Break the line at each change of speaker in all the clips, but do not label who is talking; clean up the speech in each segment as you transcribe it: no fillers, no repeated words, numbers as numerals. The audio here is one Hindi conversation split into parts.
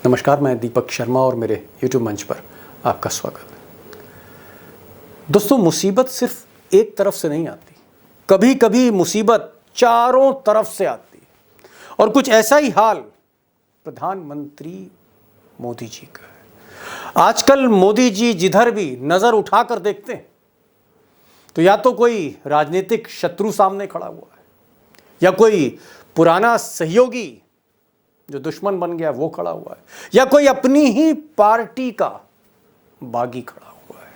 नमस्कार, मैं दीपक शर्मा और मेरे YouTube मंच पर आपका स्वागत है। दोस्तों, मुसीबत सिर्फ एक तरफ से नहीं आती, कभी कभी मुसीबत चारों तरफ से आती है और कुछ ऐसा ही हाल प्रधानमंत्री मोदी जी का है। आजकल मोदी जी जिधर भी नजर उठाकर देखते हैं तो या तो कोई राजनीतिक शत्रु सामने खड़ा हुआ है या कोई पुराना सहयोगी जो दुश्मन बन गया वो खड़ा हुआ है या कोई अपनी ही पार्टी का बागी खड़ा हुआ है।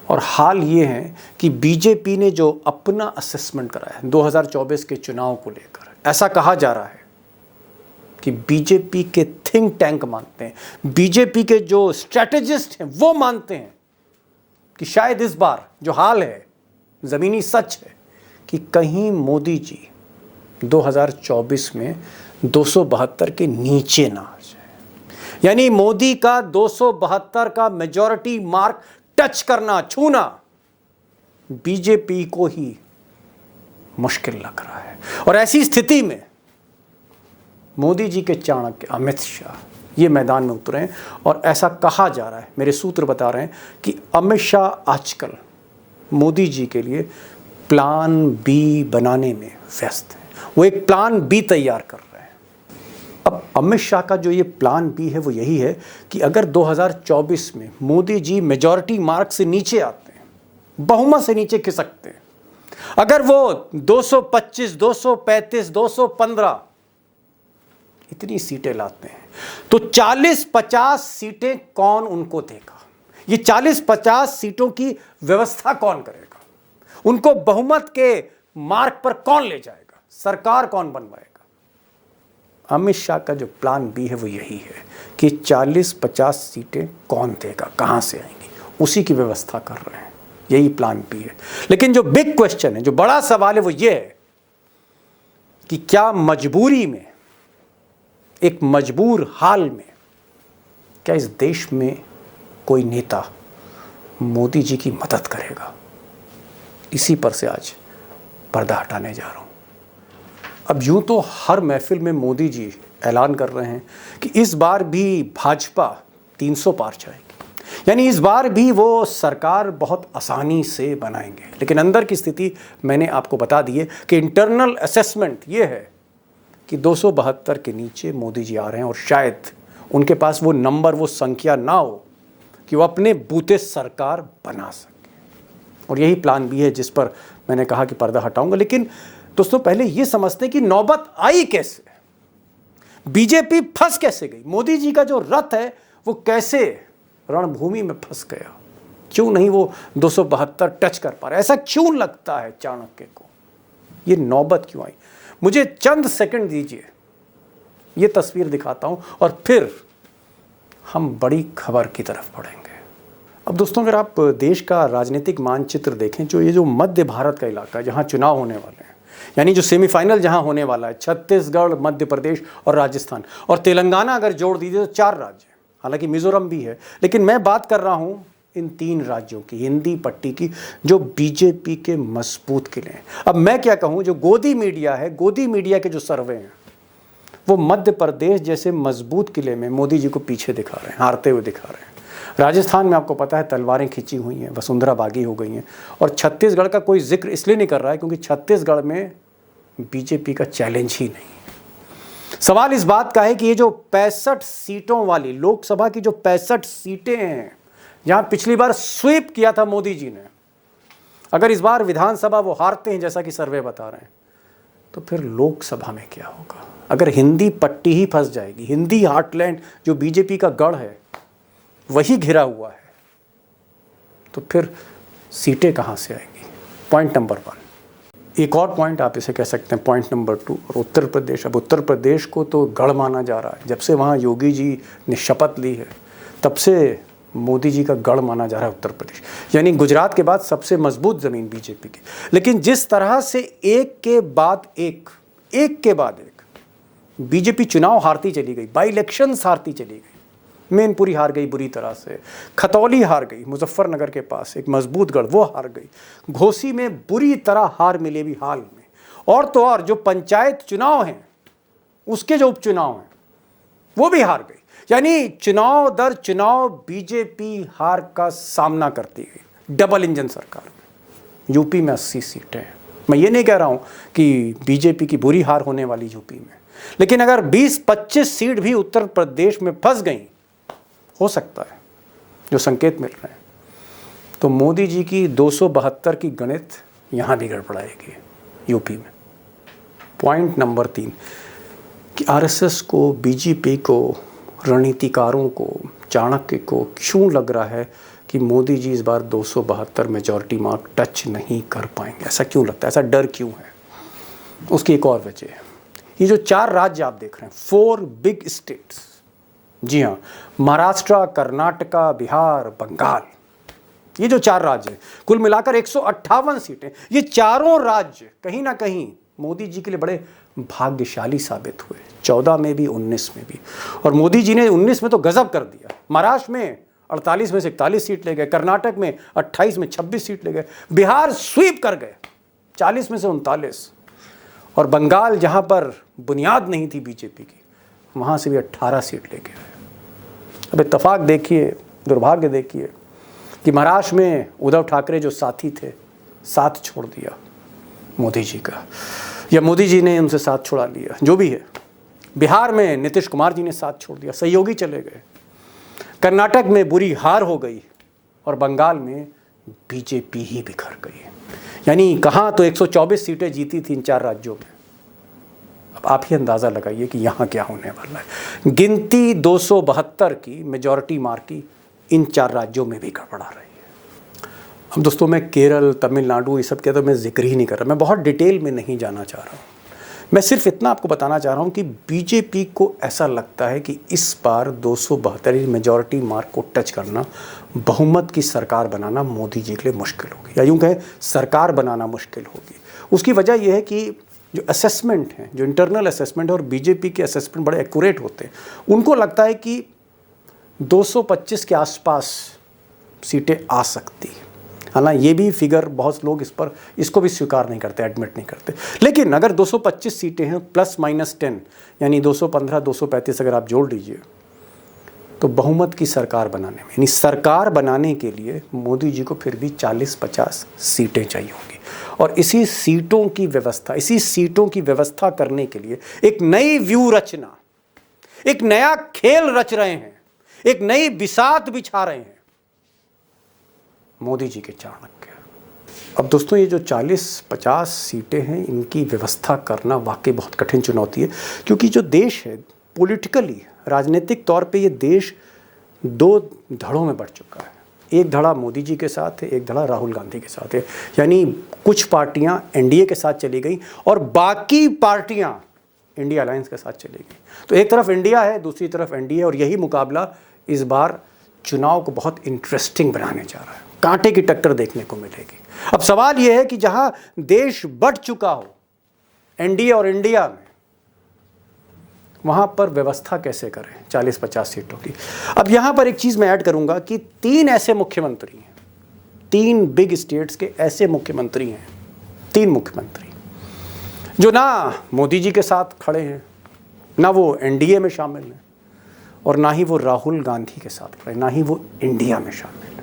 और हाल ये है कि बीजेपी ने जो अपना असेसमेंट कराया है 2024 के चुनाव को लेकर, ऐसा कहा जा रहा है कि बीजेपी के थिंक टैंक मानते हैं, बीजेपी के जो स्ट्रेटेजिस्ट हैं वो मानते हैं कि शायद इस बार जो हाल है, जमीनी सच है कि कहीं मोदी जी 2024 में 272 के नीचे ना आ जाए। यानी मोदी का 272 का मेजॉरिटी मार्क टच करना, छूना बीजेपी को ही मुश्किल लग रहा है। और ऐसी स्थिति में मोदी जी के चाणक्य अमित शाह ये मैदान में उतरे हैं और ऐसा कहा जा रहा है, मेरे सूत्र बता रहे हैं कि अमित शाह आजकल मोदी जी के लिए प्लान बी बनाने में व्यस्त है। वो एक प्लान बी तैयार कर रहे हैं। अब अमित शाह का जो ये प्लान बी है वो यही है कि अगर 2024 में मोदी जी मेजॉरिटी मार्क से नीचे आते हैं, बहुमत से नीचे खिसकते हैं, अगर वो 225, 235, 215 इतनी सीटें लाते हैं तो 40-50 सीटें कौन उनको देगा? ये 40-50 सीटों की व्यवस्था कौन करेगा? उनको बहुमत के मार्ग पर कौन ले जाएगा? सरकार कौन बनवाएगा? अमित शाह का जो प्लान बी है वो यही है कि 40-50 सीटें कौन देगा, कहां से आएंगी, उसी की व्यवस्था कर रहे हैं। यही प्लान बी है। लेकिन जो बिग क्वेश्चन है, जो बड़ा सवाल है वो ये है कि क्या मजबूरी में, एक मजबूर हाल में, क्या इस देश में कोई नेता मोदी जी की मदद करेगा? इसी पर से आज पर्दा हटाने जा रहा हूं। अब यूं तो हर महफिल में मोदी जी ऐलान कर रहे हैं कि इस बार भी भाजपा 300 पार जाएगी, यानी इस बार भी वो सरकार बहुत आसानी से बनाएंगे। लेकिन अंदर की स्थिति मैंने आपको बता दी है कि इंटरनल असेसमेंट ये है कि 272 के नीचे मोदी जी आ रहे हैं और शायद उनके पास वो नंबर, वो संख्या ना हो कि वो अपने बूते सरकार बना सके। और यही प्लान भी है जिस पर मैंने कहा कि पर्दा हटाऊंगा। लेकिन दोस्तों, पहले ये समझते हैं कि नौबत आई कैसे, बीजेपी फंस कैसे गई, मोदी जी का जो रथ है वो कैसे रणभूमि में फंस गया, क्यों नहीं वो 272 टच कर पा रहा, ऐसा क्यों लगता है चाणक्य को, ये नौबत क्यों आई? मुझे चंद सेकंड दीजिए, ये तस्वीर दिखाता हूं और फिर हम बड़ी खबर की तरफ बढ़ेंगे। अब दोस्तों, अगर आप देश का राजनीतिक मानचित्र देखें, जो मध्य भारत का इलाका है जहां चुनाव होने वाले हैं, यानी जो सेमीफाइनल जहां होने वाला है, छत्तीसगढ़, मध्य प्रदेश और राजस्थान और तेलंगाना अगर जोड़ दीजिए तो 4 राज्य, हालांकि मिजोरम भी है, लेकिन मैं बात कर रहा हूं इन 3 राज्यों की, हिंदी पट्टी की, जो बीजेपी के मजबूत किले हैं। अब मैं क्या कहूं, जो गोदी मीडिया है, गोदी मीडिया के जो सर्वे हैं वो मध्य प्रदेश जैसे मजबूत किले में मोदी जी को पीछे दिखा रहे हैं, हारते हुए दिखा रहे हैं। राजस्थान में आपको पता है तलवारें खींची हुई हैं, वसुंधरा बागी हो गई हैं। और छत्तीसगढ़ का कोई जिक्र इसलिए नहीं कर रहा है क्योंकि छत्तीसगढ़ में बीजेपी का चैलेंज ही नहीं। सवाल इस बात का है कि ये जो 65 सीटों वाली लोकसभा की जो 65 सीटें हैं, जहां पिछली बार स्वीप किया था मोदी जी ने, अगर इस बार विधानसभा वो हारते हैं जैसा कि सर्वे बता रहे हैं, तो फिर लोकसभा में क्या होगा? अगर हिंदी पट्टी ही फंस जाएगी, हिंदी हार्टलैंड जो बीजेपी का गढ़ है वही घिरा हुआ है, तो फिर सीटें कहां से आएंगी? Point number 1। एक और पॉइंट आप इसे कह सकते हैं पॉइंट नंबर 2, और उत्तर प्रदेश। अब उत्तर प्रदेश को तो गढ़ माना जा रहा है, जब से वहां योगी जी ने शपथ ली है तब से मोदी जी का गढ़ माना जा रहा है उत्तर प्रदेश, यानी गुजरात के बाद सबसे मजबूत जमीन बीजेपी की। लेकिन जिस तरह से एक के बाद एक बीजेपी चुनाव हारती चली गई, बाई इलेक्शंस हारती चली गई, मैनपुरी हार गई बुरी तरह से, खतौली हार गई, मुजफ्फरनगर के पास एक मजबूत गढ़ वो हार गई, घोसी में बुरी तरह हार मिले भी हाल में, और तो और जो पंचायत चुनाव हैं उसके जो उपचुनाव हैं वो भी हार गई। यानी चुनाव दर चुनाव बीजेपी हार का सामना करती गई डबल इंजन सरकार में। यूपी में 80 सीटें हैं। मैं ये नहीं कह रहा हूं कि बीजेपी की बुरी हार होने वाली यूपी में, लेकिन अगर 20-25 सीट भी उत्तर प्रदेश में फंस गई, हो सकता है, जो संकेत मिल रहे हैं, तो मोदी जी की 272 की गणित यहां भी गड़बड़ाएगी यूपी में। पॉइंट नंबर 3 कि आरएसएस को, बीजेपी को, रणनीतिकारों को, चाणक्य को क्यों लग रहा है कि मोदी जी इस बार 272 मेजॉरिटी मार्क टच नहीं कर पाएंगे? ऐसा क्यों लगता है? ऐसा डर क्यों है? उसकी एक और वजह है, ये जो 4 राज्य आप देख रहे हैं, 4 बिग स्टेट्स, जी हाँ, महाराष्ट्र, कर्नाटका, बिहार, बंगाल, ये जो 4 राज्य हैं, कुल मिलाकर 158 सीटें, ये चारों राज्य कहीं ना कहीं मोदी जी के लिए बड़े भाग्यशाली साबित हुए। 14 में भी, 19 में भी। और मोदी जी ने 19 में तो गजब कर दिया। महाराष्ट्र में 48 में से 41 सीट ले गए, कर्नाटक में 28 में 26 सीट ले गए, बिहार स्वीप कर गए 40 में से 39, और बंगाल जहां पर बुनियाद नहीं थी बीजेपी की, वहां से भी 18 सीट ले गए। अब इत्तेफाक देखिए, दुर्भाग्य देखिए कि महाराष्ट्र में उद्धव ठाकरे जो साथी थे, साथ छोड़ दिया मोदी जी का, या मोदी जी ने उनसे साथ छुड़ा लिया, जो भी है। बिहार में नीतीश कुमार जी ने साथ छोड़ दिया, सहयोगी चले गए। कर्नाटक में बुरी हार हो गई, और बंगाल में बीजेपी ही बिखर गई। यानी कहाँ तो 124 सीटें जीती थी इन 4 राज्यों में। अब आप ही अंदाज़ा लगाइए कि यहाँ क्या होने वाला है। गिनती 272 की मेजॉरिटी मार्क की इन 4 राज्यों में भी गड़बड़ा रही है। अब दोस्तों, मैं केरल, तमिलनाडु, ये सब के तो मैं जिक्र ही नहीं कर रहा, मैं बहुत डिटेल में नहीं जाना चाह रहा हूँ। मैं सिर्फ इतना आपको बताना चाह रहा हूँ कि बीजेपी को ऐसा लगता है कि इस बार 272 मेजॉरिटी मार्क को टच करना, बहुमत की सरकार बनाना मोदी जी के लिए मुश्किल होगी, या यूँ कहें सरकार बनाना मुश्किल होगी। उसकी वजह यह है कि जो असेसमेंट हैं, जो इंटरनल असेसमेंट और बीजेपी के असेसमेंट बड़े एक्यूरेट होते हैं। उनको लगता है कि 225 के आसपास सीटें आ सकती हैं। हालांकि ये भी फिगर बहुत लोग इसको भी स्वीकार नहीं करते, एडमिट नहीं करते। लेकिन अगर 225 सीटें हैं +-10, यानी 215, 235 अगर आप जोड़ लीजिए, तो बहुमत की सरकार बनाने में, यानी सरकार बनाने के लिए मोदी जी को फिर भी 40-50 सीटें चाहिए होंगी। और इसी सीटों की व्यवस्था करने के लिए एक नई व्यू रचना, एक नया खेल रच रहे हैं, एक नई बिसात बिछा रहे हैं मोदी जी के चाणक्य। अब दोस्तों, ये जो 40-50 सीटें हैं, इनकी व्यवस्था करना वाकई बहुत कठिन चुनौती है, क्योंकि जो देश है पॉलिटिकली, राजनीतिक तौर पे ये देश 2 धड़ों में बढ़ चुका है। एक धड़ा मोदी जी के साथ है, एक धड़ा राहुल गांधी के साथ है। यानी कुछ पार्टियां एनडीए के साथ चली गई और बाकी पार्टियां इंडिया अलायंस के साथ चली गई। तो एक तरफ इंडिया है, दूसरी तरफ एनडीए, और यही मुकाबला इस बार चुनाव को बहुत इंटरेस्टिंग बनाने जा रहा है। कांटे की टक्कर देखने को मिलेगी। अब सवाल यह है कि जहां देश बढ़ चुका हो एनडीए और इंडिया में, वहां पर व्यवस्था कैसे करें 40-50 सीटों की। अब यहां पर एक चीज मैं ऐड करूंगा कि 3 ऐसे मुख्यमंत्री हैं, 3 बिग स्टेट्स के ऐसे मुख्यमंत्री हैं, 3 मुख्यमंत्री जो ना मोदी जी के साथ खड़े हैं, ना वो एनडीए में शामिल हैं, और ना ही वो राहुल गांधी के साथ खड़े, ना ही वो इंडिया में शामिल हैं।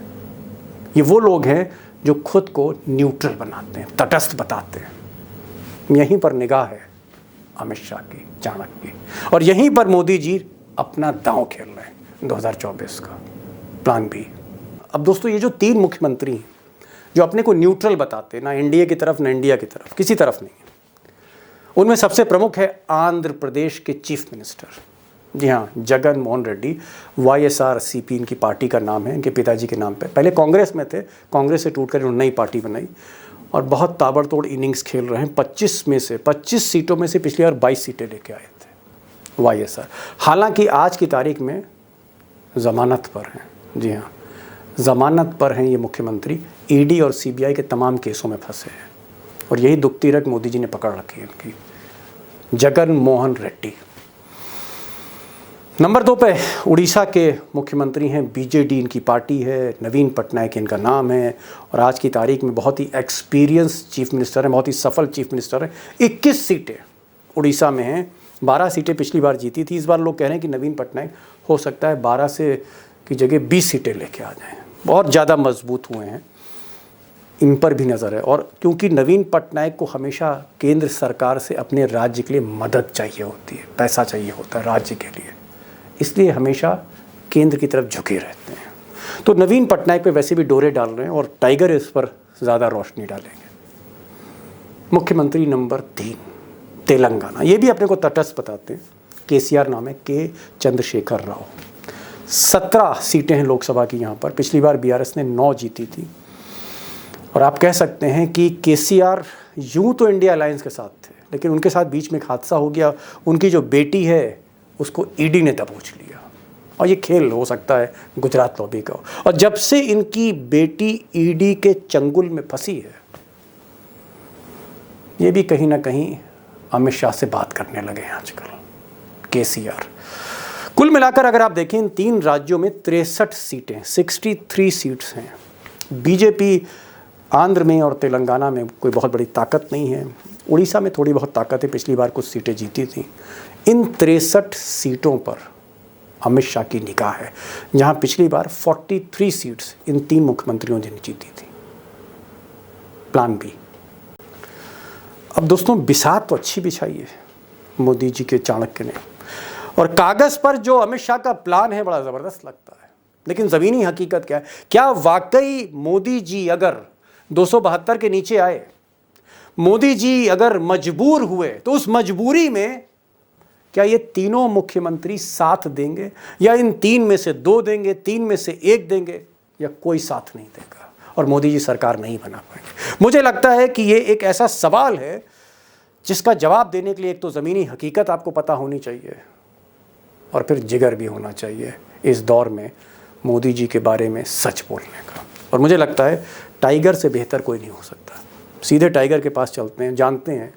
ये वो लोग हैं जो खुद को न्यूट्रल बनाते हैं, तटस्थ बताते हैं। यहीं पर निगाह है अमित शाह की, चाणक्य की, और यहीं पर मोदी जी अपना दांव खेल रहे हैं 2024 का प्लान भी। अब दोस्तों, ये जो 3 मुख्यमंत्री हैं जो अपने को न्यूट्रल बताते हैं, ना एनडीए की तरफ ना इंडिया की तरफ, किसी तरफ नहीं है, उनमें सबसे प्रमुख है आंध्र प्रदेश के चीफ मिनिस्टर, जी हाँ, जगन मोहन रेड्डी। YSRCP इनकी पार्टी का नाम है, इनके पिताजी के नाम पे। पहले कांग्रेस में थे, कांग्रेस से टूटकर इन्होंने नई पार्टी बनाई और बहुत ताबड़तोड़ इनिंग्स खेल रहे हैं। 25 सीटों में से पिछली बार 22 सीटें लेके आए थे YSR। हालांकि आज की तारीख में ज़मानत पर हैं, जी हाँ, ज़मानत पर हैं ये मुख्यमंत्री। ईडी और CBI के तमाम केसों में फंसे हैं, और यही दुखती रग मोदी जी ने पकड़ रखी है इनकी। जगन मोहन रेड्डी। नंबर 2 पे उड़ीसा के मुख्यमंत्री हैं, BJD इनकी पार्टी है, नवीन पटनायक इनका नाम है, और आज की तारीख में बहुत ही एक्सपीरियंस चीफ मिनिस्टर हैं, बहुत ही सफल चीफ मिनिस्टर हैं। 21 सीटें उड़ीसा में हैं 12 सीटें पिछली बार जीती थी। इस बार लोग कह रहे हैं कि नवीन पटनायक हो सकता है 12 से की जगह 20 सीटें लेके आ जाएं। बहुत ज़्यादा मजबूत हुए हैं, इन पर भी नज़र है। और क्योंकि नवीन पटनायक को हमेशा केंद्र सरकार से अपने राज्य के लिए मदद चाहिए होती है, पैसा चाहिए होता है राज्य के लिए, इसलिए हमेशा केंद्र की तरफ झुके रहते हैं। तो नवीन पटनायक पे वैसे भी डोरे डाल रहे हैं और टाइगर इस पर ज़्यादा रोशनी डालेंगे। मुख्यमंत्री नंबर 3 तेलंगाना, ये भी अपने को तटस्थ बताते हैं। केसीआर नाम है, के चंद्रशेखर राव। 17 सीटें हैं लोकसभा की यहाँ पर। पिछली बार बीआरएस ने 9 जीती थी। और आप कह सकते हैं कि केसीआर यूं तो इंडिया अलायंस के साथ थे, लेकिन उनके साथ बीच में एक हादसा हो गया। उनकी जो बेटी है उसको ईडी ने दबोच लिया, और ये खेल हो सकता है गुजरात लॉबी का। और जब से इनकी बेटी ईडी के चंगुल में फंसी है, ये भी कहीं ना कहीं अमित शाह से बात करने लगे हैं आजकल, केसीआर। कुल मिलाकर अगर आप देखें इन 3 राज्यों में 63 सीटें, 63 सीट्स हैं। बीजेपी आंध्र में और तेलंगाना में कोई बहुत बड़ी ताकत नहीं है। उड़ीसा में थोड़ी बहुत ताकत है, पिछली बार कुछ सीटें जीती थी। इन 63 सीटों पर अमित शाह की निगाह है, जहां पिछली बार 43 सीट्स इन 3 मुख्यमंत्रियों ने जीती थी। Plan B. अब दोस्तों बिसात तो अच्छी बिछाई है मोदी जी के चाणक्य ने, और कागज पर जो अमित शाह का प्लान है बड़ा ज़बरदस्त लगता है। लेकिन ज़मीनी हकीकत क्या है? क्या वाकई मोदी जी अगर 272 के नीचे आए, मोदी जी अगर मजबूर हुए, तो उस मजबूरी में क्या ये तीनों मुख्यमंत्री साथ देंगे, या इन 3 में से 2 देंगे, 3 में से 1 देंगे, या कोई साथ नहीं देगा और मोदी जी सरकार नहीं बना पाएंगे? मुझे लगता है कि ये एक ऐसा सवाल है जिसका जवाब देने के लिए एक तो ज़मीनी हकीकत आपको पता होनी चाहिए, और फिर जिगर भी होना चाहिए इस दौर में मोदी जी के बारे में सच बोलने का। और मुझे लगता है टाइगर से बेहतर कोई नहीं हो सकता। सीधे टाइगर के पास चलते हैं, जानते हैं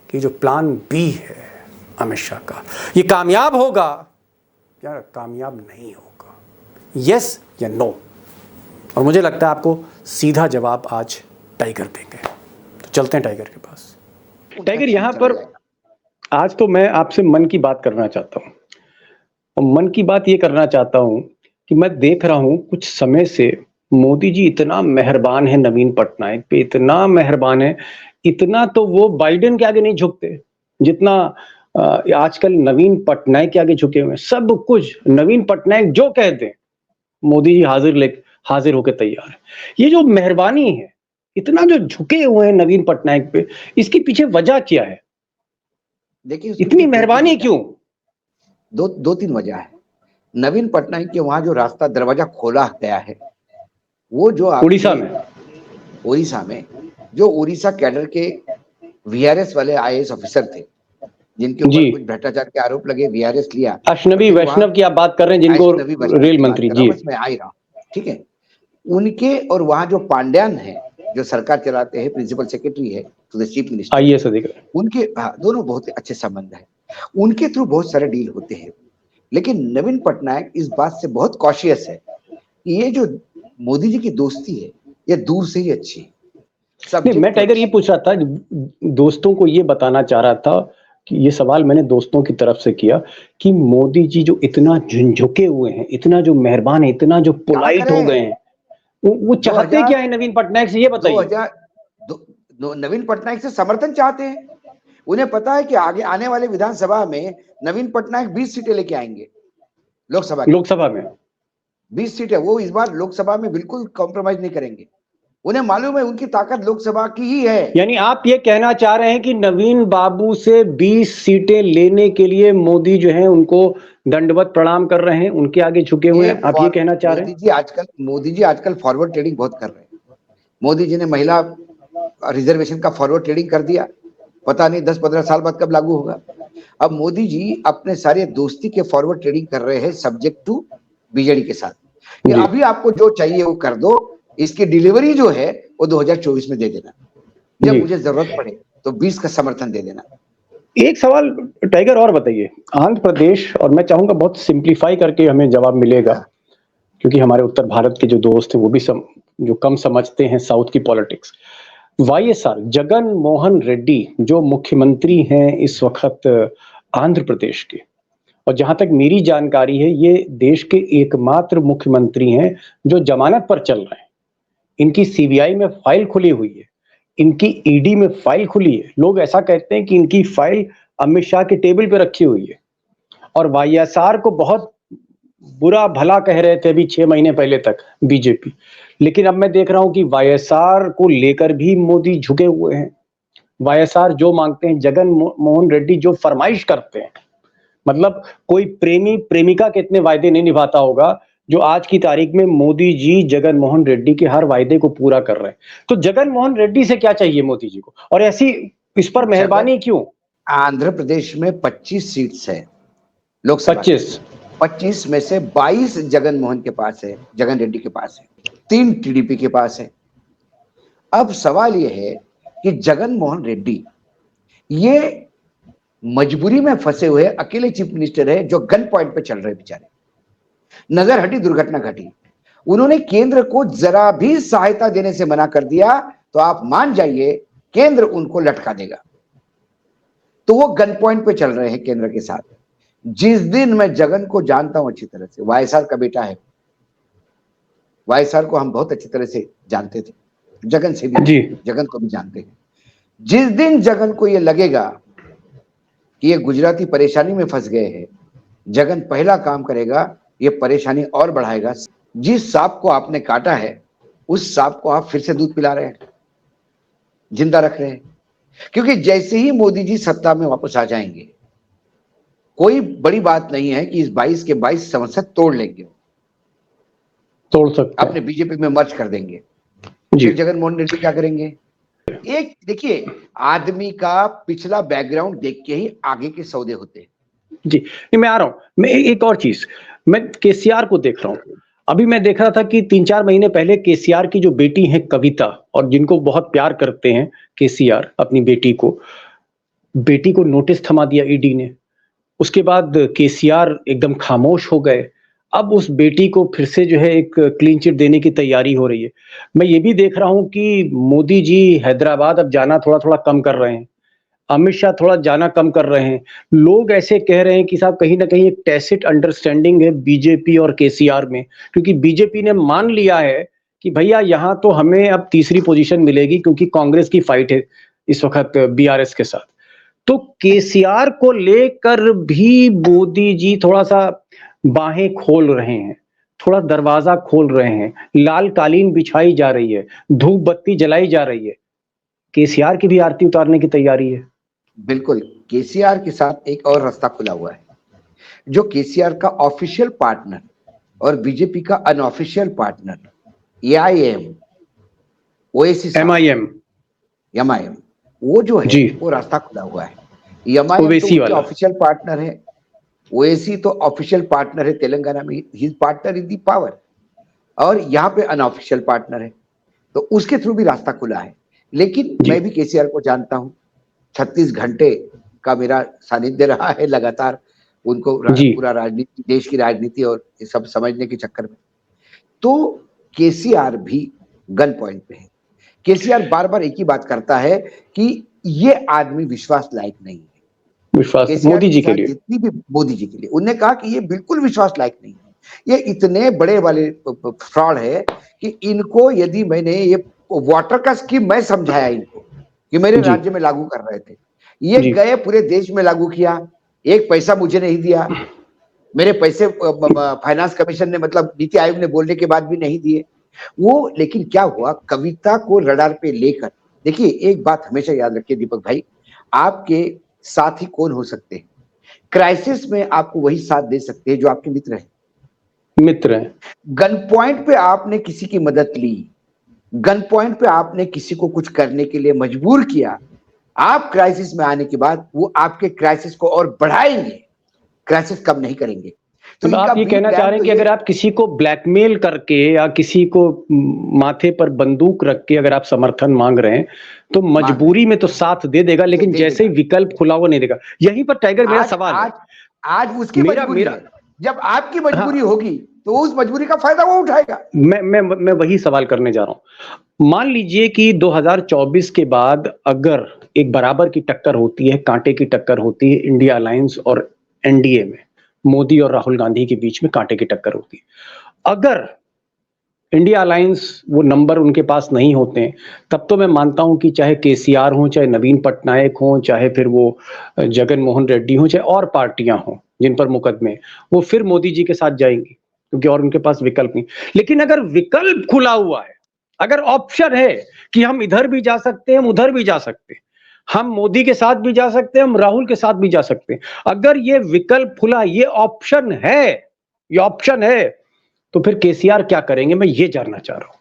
कि जो प्लान बी है अमित शाह का, ये कामयाब होगा या कामयाब नहीं होगा, यस या नो। और मुझे लगता है आपको सीधा जवाब आज टाइगर देंगे। तो चलते हैं टाइगर के पास। टाइगर, यहाँ पर आज तो मैं आपसे मन की बात करना चाहता हूँ, और मन की बात ये करना चाहता हूँ कि मैं देख रहा हूँ कुछ समय से मोदी जी इतना मेहरबान है नवीन पटनायक पे, इतना मेहरबान है, इतना तो वो बाइडेन के आगे नहीं झुकते जितना आजकल नवीन पटनायक के आगे झुके हुए हैं। सब कुछ नवीन पटनायक जो कह दें मोदी जी हाजिर होकर तैयार है। ये जो मेहरबानी है, इतना जो झुके हुए हैं नवीन पटनायक पे, इसके पीछे वजह क्या है?
देखिए
इतनी मेहरबानी क्यों?
दो तीन वजह है। नवीन पटनायक के वहां जो रास्ता दरवाजा खोला गया है, वो जो उड़ीसा में जो उड़ीसा कैडर के वीआरएस वाले आईएएस ऑफिसर थे, जिनके ऊपर कुछ भ्रष्टाचार के आरोप लगे, वीआरएस लिया।
अश्नवी वैष्णव की आप बात कर रहे हैं, जिनको रेल मंत्री जी,
मैं आ ही रहा हूँ, ठीक है। उनके और वहां जो पांड्यान है, जो सरकार चलाते हैं, प्रिंसिपल सेक्रेटरी है to the chief minister,
IAS अधिकारी,
उनके दोनों बहुत अच्छे संबंध है। उनके थ्रू बहुत सारे डील होते हैं। लेकिन नवीन पटनायक इस बात से बहुत कॉशियस है कि ये जो मोदी जी की दोस्ती है, ये दूर से ही अच्छी है।
मैं टाइगर ये पूछ रहा था, दोस्तों को ये बताना चाह रहा था कि ये सवाल मैंने दोस्तों की तरफ से किया कि मोदी जी जो इतना झुके हुए हैं, इतना जो मेहरबान है, इतना जो पोलाइट हो गए हैं, वो चाहते क्या है नवीन पटनायक से? ये बताइए।
नवीन पटनायक से समर्थन चाहते हैं। उन्हें पता है कि आगे आने वाले विधानसभा में नवीन पटनायक 20 सीटें लेके आएंगे। लोकसभा में 20 सीटें, वो इस बार लोकसभा में बिल्कुल कॉम्प्रोमाइज नहीं करेंगे। उन्हें मालूम है उनकी ताकत लोकसभा की ही है।
यानी आप ये कहना चाह रहे हैं कि नवीन बाबू से 20 सीटें लेने के लिए मोदी जो है उनको दंडवत प्रणाम कर रहे हैं, उनके आगे झुके हुए हैं, आप ये कहना चाह रहे हैं?
मोदी जी आजकल फॉरवर्ड ट्रेडिंग बहुत कर रहे हैं। मोदी जी ने महिला रिजर्वेशन का फॉरवर्ड ट्रेडिंग कर दिया, पता नहीं 10-15 साल बाद कब लागू होगा। अब मोदी जी अपने सारे दोस्ती के फॉरवर्ड ट्रेडिंग कर रहे हैं सब्जेक्ट टू बीजेडी के साथ, कि अभी आपको जो चाहिए वो कर दो, इसकी डिलीवरी जो है वो 2024 में दे देना, जब मुझे जरूरत पड़े तो 20 का समर्थन दे देना।
एक सवाल टाइगर और बताइए, आंध्र प्रदेश, और मैं चाहूंगा बहुत सिंप्लीफाई करके हमें जवाब मिलेगा, क्योंकि हमारे उत्तर भारत के जो दोस्त हैं वो भी जो कम समझते हैं साउथ की पॉलिटिक्स। वाईएसआर जगन मोहन रेड्डी जो मुख्यमंत्री हैं इस वक्त आंध्र प्रदेश के। और जहां तक मेरी जानकारी है, ये देश के एकमात्र मुख्यमंत्री हैं जो जमानत पर चल रहे हैं। इनकी सीबीआई में फाइल खुली हुई है, इनकी ईडी में फाइल खुली है। लोग ऐसा कहते हैं कि इनकी फाइल अमित शाह के टेबल पे रखी हुई है। और वाईएसआर को बहुत बुरा भला कह रहे थे अभी 6 महीने पहले तक बीजेपी, लेकिन अब मैं देख रहा हूं कि वाईएसआर को लेकर भी मोदी झुके हुए हैं। वाईएसआर जो मांगते हैं, जगन मोहन रेड्डी जो फरमाइश करते हैं, मतलब कोई प्रेमी प्रेमिका के इतने वायदे नहीं निभाता होगा जो आज की तारीख में मोदी जी जगन मोहन रेड्डी के हर वायदे को पूरा कर रहे हैं। तो जगन मोहन रेड्डी से क्या चाहिए मोदी जी को, और ऐसी इस पर मेहरबानी क्यों?
आंध्र प्रदेश में 25 सीट्स है लोकसभा, 25 में से 22 जगन मोहन के पास है, जगन रेड्डी के पास है, 3 टीडीपी के पास है। अब सवाल यह है कि जगन मोहन रेड्डी ये मजबूरी में फंसे हुए अकेले चीफ मिनिस्टर है जो गन पॉइंट पे चल रहे बेचारे। नजर हटी, दुर्घटना घटी, उन्होंने केंद्र को जरा भी सहायता देने से मना कर दिया तो आप मान जाइए केंद्र उनको लटका देगा। तो वो गन पॉइंट पे चल रहे हैं केंद्र के साथ। जिस दिन मैं जगन को जानता हूं अच्छी तरह से, वाईएसआर का बेटा है, वाईएसआर को हम बहुत अच्छी तरह से जानते थे, जगन से भी, जगन को भी जानते हैं। जिस दिन जगन को ये लगेगा कि ये गुजराती परेशानी में फंस गए हैं, जगन पहला काम करेगा, ये परेशानी और बढ़ाएगा। जिस सांप को आपने काटा है उस सांप को आप फिर से दूध पिला रहे हैं, जिंदा रख रहे हैं। क्योंकि जैसे ही मोदी जी सत्ता में वापस आ जाएंगे, कोई बड़ी बात नहीं है कि इस 22 के 22 संसद तोड़ लेंगे,
तोड़ सकते
अपने बीजेपी में मर्ज कर देंगे। फिर जगन मोहन रेड्डी क्या करेंगे? एक देखिए, आदमी का पिछला बैकग्राउंड देख के ही आगे के सौदे होते हैं।
जी, मैं आ रहा हूं। मैं एक और चीज, मैं केसीआर को देख रहा हूं। अभी मैं देख रहा था कि 3-4 महीने पहले केसीआर की जो बेटी है कविता, और जिनको बहुत प्यार करते हैं केसीआर अपनी बेटी को नोटिस थमा दिया ईडी ने। उसके बाद केसीआर एकदम खामोश हो गए। अब उस बेटी को फिर से जो है एक क्लीन चिट देने की तैयारी हो रही है। मैं ये भी देख रहा हूं कि मोदी जी हैदराबाद अब जाना थोड़ा-थोड़ा कम कर रहे हैं। अमित शाह थोड़ा जाना कम कर रहे हैं। लोग ऐसे कह रहे हैं कि साहब कहीं ना कहीं एक टैसिट अंडरस्टैंडिंग है बीजेपी और केसीआर में, क्योंकि बीजेपी ने मान लिया है कि भैया यहां तो हमें अब तीसरी पोजीशन मिलेगी, क्योंकि कांग्रेस की फाइट है इस वक्त बीआरएस के साथ। तो केसीआर को लेकर भी मोदी जी थोड़ा सा बाहें खोल रहे हैं, थोड़ा दरवाजा खोल रहे हैं, लाल कालीन बिछाई जा रही है, धूप बत्ती जलाई जा रही है। केसीआर की भी आरती उतारने की तैयारी है।
बिल्कुल, केसीआर के साथ एक और रास्ता खुला हुआ है। जो केसीआर का ऑफिशियल पार्टनर और बीजेपी का अनऑफिशियल पार्टनर एआईएम, ओएसी, एमआईएम, वो जो है वो रास्ता खुला हुआ है। एमआईएम तो ऑफिशियल पार्टनर है, ओएसी तो ऑफिशियल पार्टनर है तेलंगाना में, he is partner in the power, और यहाँ पे अनऑफिशियल पार्टनर है, तो उसके थ्रू भी रास्ता खुला है। लेकिन मैं भी केसीआर को जानता हूं, 36 घंटे का मेरा सानिध्य रहा है लगातार उनको पूरा राजनीति, देश की राजनीति और ये सब समझने के चक्कर में। तो केसीआर भी गन पॉइंट पे है। केसीआर बार बार एक ही बात करता है कि ये आदमी विश्वास लायक नहीं है।
विश्वास मोदी जी के लिए,
जितनी भी मोदी जी के लिए, उन्होंने कहा कि ये बिल्कुल विश्वास लायक नहीं है, ये इतने बड़े वाले फ्रॉड है कि इनको, यदि मैंने ये वाटर का स्कीम मैं समझाया इनको कि मेरे राज्य में लागू कर रहे थे, ये गए पूरे देश में लागू किया, एक पैसा मुझे नहीं दिया, मेरे पैसे फाइनेंस कमीशन ने, मतलब नीति आयोग ने बोलने के बाद भी नहीं दिए वो। लेकिन क्या हुआ, कविता को रडार पे लेकर, देखिए एक बात हमेशा याद रखिए दीपक भाई, आपके साथी कौन हो सकते हैं? क्राइसिस में आपको वही साथ दे सकते हैं जो आपके मित्र हैं। गन पॉइंट पे आपने किसी की मदद ली, गन पॉइंट पे आपने किसी को कुछ करने के लिए मजबूर किया, आप क्राइसिस में आने के बाद वो आपके क्राइसिस को और बढ़ाएंगे, क्राइसिस कम नहीं करेंगे।
तो आप ये कहना चाह रहे हैं कि अगर आप किसी को ब्लैकमेल करके या किसी को माथे पर बंदूक रख के अगर आप समर्थन मांग रहे हैं तो मजबूरी में तो साथ दे देगा, लेकिन जैसे ही विकल्प खुला वो नहीं देगा। यहीं पर टाइगर मेरा सवाल है,
आज उसकी मजबूरी है, जब आपकी मजबूरी होगी तो उस मजबूरी का फायदा वो उठाएगा।
मैं वही सवाल करने जा रहा हूं। मान लीजिए कि 2024 के बाद अगर एक बराबर की टक्कर होती है, कांटे की टक्कर होती है इंडिया अलायंस और एनडीए में। मोदी और राहुल गांधी के बीच में कांटे की टक्कर होती है। अगर इंडिया अलायंस वो नंबर उनके पास नहीं होते हैं, तब तो मैं मानता हूं कि चाहे केसीआर हो, चाहे नवीन पटनायक हो, चाहे फिर वो जगन मोहन रेड्डी हो, चाहे और पार्टियां हों जिन पर मुकदमे, वो फिर मोदी जी के साथ जाएंगी, क्योंकि और उनके पास विकल्प नहीं। लेकिन अगर विकल्प खुला हुआ है, अगर ऑप्शन है कि हम इधर भी जा सकते हैं, हम उधर भी जा सकते हैं, हम मोदी के साथ भी जा सकते हैं, हम राहुल के साथ भी जा सकते हैं, अगर ये विकल्प खुला, ये ऑप्शन है, तो फिर केसीआर क्या करेंगे, मैं ये जानना चाह रहा हूं।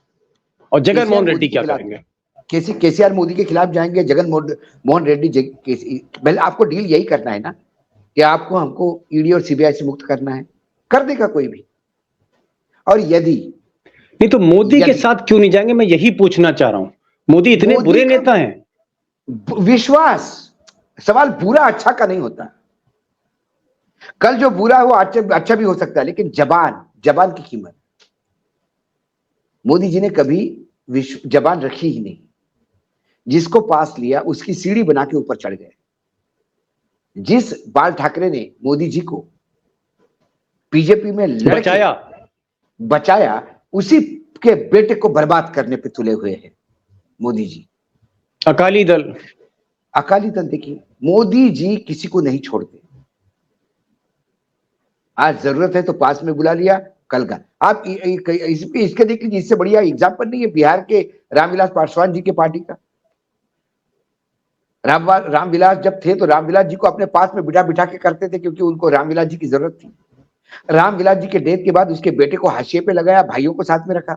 और जगन मोहन रेड्डी क्या करेंगे?
केसीआर मोदी के खिलाफ जाएंगे, जगन मोहन रेड्डी पहले आपको डील यही करना है ना, कि आपको हमको ईडी और सीबीआई से मुक्त करना है, कर देगा कोई भी। और यदि
नहीं तो मोदी के साथ क्यों नहीं जाएंगे, मैं यही पूछना चाह रहा हूं। मोदी इतने बुरे नेता हैं।
विश्वास, सवाल बुरा अच्छा का नहीं होता। कल जो बुरा है वो अच्छा भी हो सकता है, लेकिन जबान की कीमत, मोदी जी ने कभी जबान रखी ही नहीं। जिसको पास लिया उसकी सीढ़ी बना के ऊपर चढ़ गए। जिस बाल ठाकरे ने मोदी जी को बीजेपी में बचाया, उसी के बेटे को बर्बाद करने पे तुले हुए हैं मोदी जी।
अकाली दल
देखिए, मोदी जी किसी को नहीं छोड़ते। आज जरूरत है तो पास में बुला लिया, कल का आप इसके देख लीजिए। इससे बढ़िया एग्जाम्पल नहीं है बिहार के रामविलास पासवान जी के पार्टी का। रामविलास जब थे तो रामविलास जी को अपने पास में बिठा के करते थे, क्योंकि उनको रामविलास जी की जरूरत थी। रामविलास जी के डेथ के बाद उसके बेटे को हाशिए पे लगाया, भाइयों को साथ में रखा।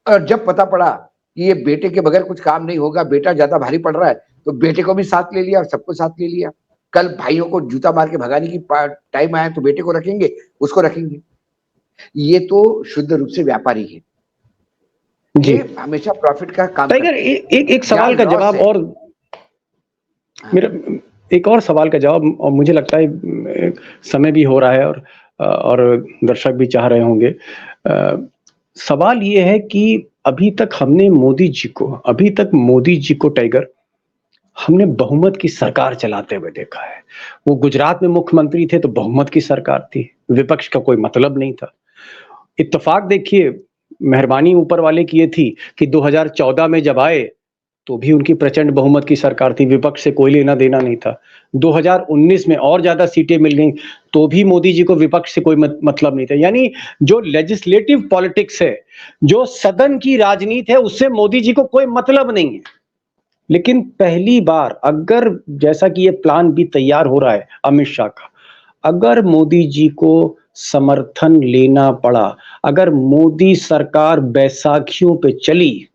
और जब पता पड़ा कि ये बेटे के बगैर कुछ काम नहीं होगा, बेटा ज्यादा भारी पड़ रहा है, तो बेटे को भी साथ ले लिया और सबको साथ ले लिया। कल भाइयों को जूता मार के भगाने की टाइम आया तो बेटे को रखेंगे, उसको रखेंगे। ये तो शुद्ध रूप से व्यापारी है जी, हमेशा प्रॉफिट का काम
टाइगर। एक सवाल का जवाब, और मेरा एक और सवाल का जवाब, और मुझे लगता है समय भी हो रहा है और दर्शक भी चाह रहे होंगे। सवाल ये है कि अभी तक मोदी जी को टाइगर, हमने बहुमत की सरकार चलाते हुए देखा है। वो गुजरात में मुख्यमंत्री थे तो बहुमत की सरकार थी, विपक्ष का कोई मतलब नहीं था। इत्तेफाक देखिए, मेहरबानी ऊपर वाले की ये थी कि 2014 में जब आए तो भी उनकी प्रचंड बहुमत की सरकार थी, विपक्ष से कोई लेना देना नहीं था। 2019 में और ज्यादा सीटें मिल गई तो भी मोदी जी को विपक्ष से कोई मतलब नहीं था। यानी जो लेजिस्लेटिव पॉलिटिक्स है, जो सदन की राजनीति है, उससे मोदी जी को कोई मतलब नहीं है। लेकिन पहली बार, अगर जैसा कि ये प्लान भी तैयार हो रहा है अमित शाह का, अगर मोदी जी को समर्थन लेना पड़ा, अगर मोदी सरकार बैसाखियों पे चली,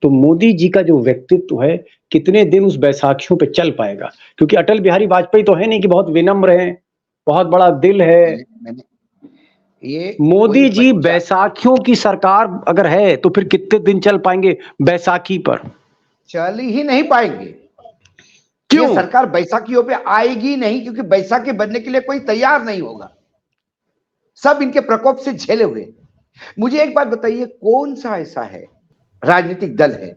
तो मोदी जी का जो व्यक्तित्व है कितने दिन उस बैसाखियों पे चल पाएगा? क्योंकि अटल बिहारी वाजपेयी तो है नहीं कि बहुत विनम्र हैं, बहुत बड़ा दिल है।
ये
मोदी जी बैसाखियों की सरकार अगर है तो फिर कितने दिन चल पाएंगे बैसाखी पर?
चल ही नहीं पाएंगे।
क्यों?
ये सरकार बैसाखियों पे आएगी नहीं, क्योंकि बैसाखी बनने के लिए कोई तैयार नहीं होगा। सब इनके प्रकोप से झेले हुए। मुझे एक बात बताइए, कौन सा ऐसा है राजनीतिक दल है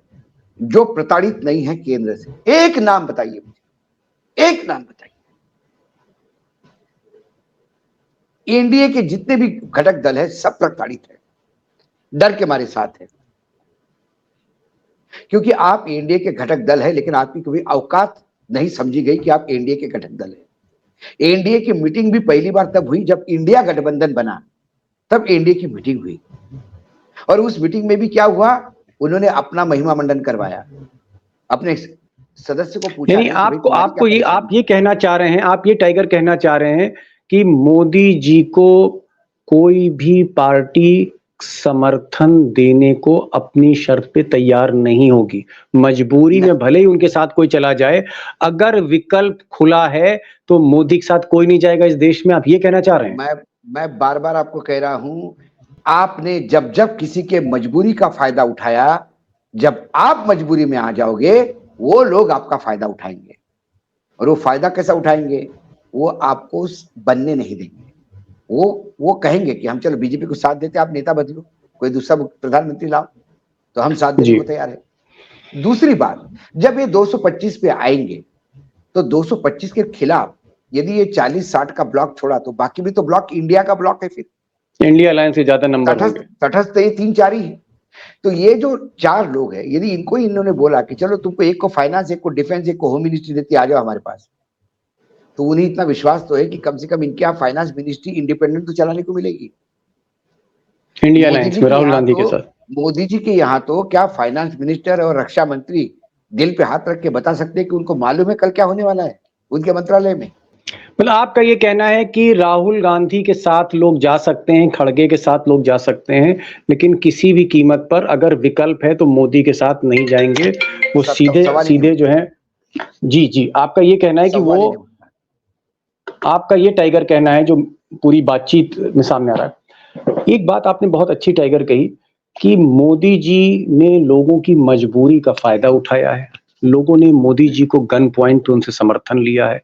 जो प्रताड़ित नहीं है केंद्र से? एक नाम बताइए मुझे, एक नाम बताइए। एनडीए के जितने भी घटक दल है सब प्रताड़ित है, डर के मारे साथ है। क्योंकि आप एनडीए के घटक दल है, लेकिन आपकी कभी औकात नहीं समझी गई कि आप एनडीए के घटक दल है। एनडीए की मीटिंग भी पहली बार तब हुई जब इंडिया गठबंधन बना, तब एनडीए की मीटिंग हुई। और उस मीटिंग में भी क्या हुआ, उन्होंने अपना महिमा मंडन करवाया, अपने सदस्य को पूछा।
नहीं, आप ये कहना चाह रहे हैं, आप ये टाइगर कहना चाह रहे हैं कि मोदी जी को कोई भी पार्टी समर्थन देने को अपनी शर्त पे तैयार नहीं होगी, मजबूरी में भले ही उनके साथ कोई चला जाए, अगर विकल्प खुला है तो मोदी के साथ कोई नहीं जाएगा इस देश में, आप ये कहना चाह रहे हैं?
मैं बार बार आपको कह रहा हूं, आपने जब किसी के मजबूरी का फायदा उठाया, जब आप मजबूरी में आ जाओगे वो लोग आपका फायदा उठाएंगे। और वो फायदा कैसा उठाएंगे, वो आपको बनने नहीं देंगे। वो कहेंगे कि हम चलो बीजेपी को साथ देते, आप नेता बदलो, कोई दूसरा प्रधानमंत्री लाओ, तो हम साथ देने को तैयार है। दूसरी बात, जब ये 225 पे आएंगे तो 225 के खिलाफ यदि ये 40-60 का ब्लॉक छोड़ा तो बाकी भी तो ब्लॉक इंडिया का ब्लॉक है, फिर
इंडिया अलायंस से ज्यादा नंबर होंगे।
तटस्थ ये 3-4 ही है। तो ये जो 4 लोग हैं, यदि इनको इन्होंने बोला कि चलो तुमको एक को फाइनेंस, एक को डिफेंस, एक को होम मिनिस्ट्री देती, आ जाओ हमारे पास, तो उन्हें इतना विश्वास तो है कि कम से कम इनके यहाँ फाइनेंस मिनिस्ट्री इंडिपेंडेंट तो चलाने को मिलेगी।
इंडिया अलायंस में राहुल गांधी के साथ
मोदी जी के यहाँ तो क्या फाइनेंस मिनिस्टर और रक्षा मंत्री दिल पे हाथ रख के बता सकते हैं कि उनको मालूम है कल क्या होने वाला है उनके मंत्रालय में।
मतलब आपका ये कहना है कि राहुल गांधी के साथ लोग जा सकते हैं, खड़गे के साथ लोग जा सकते हैं, लेकिन किसी भी कीमत पर अगर विकल्प है तो मोदी के साथ नहीं जाएंगे, वो सीधे जो है। जी जी, आपका ये कहना है कि वो, आपका ये टाइगर कहना है जो पूरी बातचीत में सामने आ रहा है। एक बात आपने बहुत अच्छी टाइगर कही कि मोदी जी ने लोगों की मजबूरी का फायदा उठाया है, लोगों ने मोदी जी को गन पॉइंट पे उनसे समर्थन लिया है।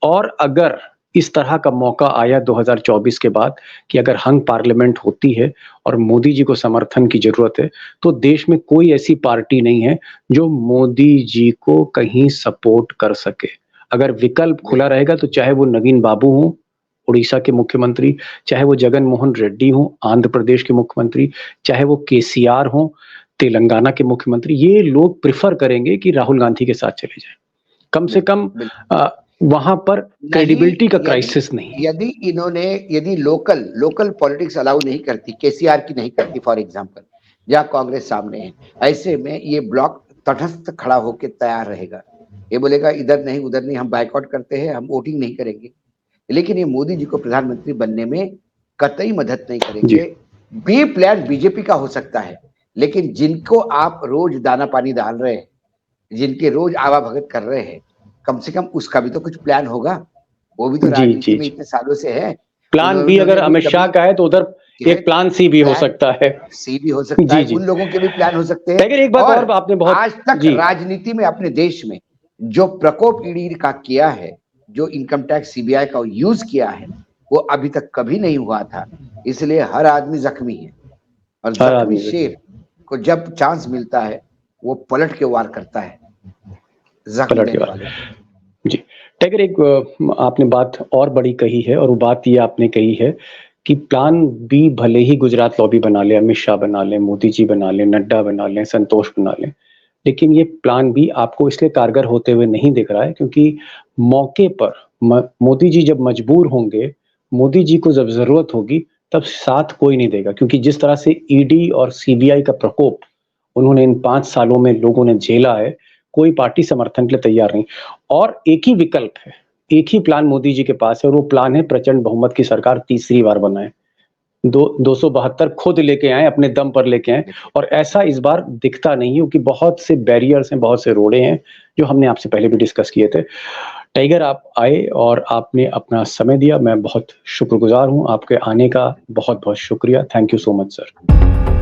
और अगर इस तरह का मौका आया 2024 के बाद कि अगर हंग पार्लियामेंट होती है और मोदी जी को समर्थन की जरूरत है, तो देश में कोई ऐसी पार्टी नहीं है जो मोदी जी को कहीं सपोर्ट कर सके। अगर विकल्प खुला रहेगा तो चाहे वो नवीन बाबू हो उड़ीसा के मुख्यमंत्री, चाहे वो जगन मोहन रेड्डी हो आंध्र प्रदेश के मुख्यमंत्री, चाहे वो केसीआर हो तेलंगाना के मुख्यमंत्री, ये लोग प्रिफर करेंगे कि राहुल गांधी के साथ चले जाएं। कम से कम वहां पर क्रेडिबिलिटी का क्राइसिस नहीं।
यदि लोकल पॉलिटिक्स अलाउ नहीं करती, केसीआर की नहीं करती फॉर एग्जांपल, जहां कांग्रेस सामने है, ऐसे में ये ब्लॉक तटस्थ खड़ा होकर तैयार रहेगा। ये बोलेगा इधर नहीं उधर नहीं, हम बाइकआउट करते हैं, हम वोटिंग नहीं करेंगे। लेकिन ये मोदी जी को प्रधानमंत्री बनने में कतई मदद नहीं करेंगे। बी प्लान बीजेपी का हो सकता है, लेकिन जिनको आप रोज दाना पानी डाल रहे हैं, जिनके रोज आवाभगत कर रहे हैं, कम से कम उसका भी तो कुछ प्लान होगा। वो भी तो राजनीति में इतने सालों से है।
प्लान बी अगर अमित शाह का है तो उधर एक प्लान सी भी हो सकता है।
सी भी हो सकता है, उन लोगों के भी प्लान हो सकते हैं।
एक बात और आपने बहुत
आज तक राजनीति में अपने देश में जो प्रकोप ईडी का किया है, जो इनकम टैक्स सीबीआई का यूज किया है, वो अभी तक कभी नहीं हुआ था। इसलिए हर आदमी जख्मी है और जख्मी शेर को जब चांस मिलता है वो पलट के वार करता है।
जी टाइगर, एक आपने बात और बड़ी कही है और वो बात ये आपने कही है कि प्लान बी भले ही गुजरात लॉबी बना ले, अमित शाह बना ले, मोदी जी बना ले, नड्डा बना ले, संतोष बना ले, लेकिन ये प्लान बी आपको इसलिए कारगर होते हुए नहीं दिख रहा है क्योंकि मौके पर मोदी जी जब मजबूर होंगे, मोदी जी को जब जरूरत होगी तब साथ कोई नहीं देगा। क्योंकि जिस तरह से ईडी और सीबीआई का प्रकोप उन्होंने इन 5 सालों में लोगों ने झेला है, कोई पार्टी समर्थन के लिए तैयार नहीं। और एक ही विकल्प है, एक ही प्लान मोदी जी के पास है और वो प्लान है प्रचंड बहुमत की सरकार तीसरी बार बनाए। 272 खुद लेके आए, अपने दम पर लेके आए, और ऐसा इस बार दिखता नहीं है क्योंकि बहुत से बैरियर्स हैं, बहुत से रोड़े हैं जो हमने आपसे पहले भी डिस्कस किए थे। टाइगर, आप आए और आपने अपना समय दिया, मैं बहुत शुक्रगुजार हूं। आपके आने का बहुत बहुत शुक्रिया। Thank you so much sir.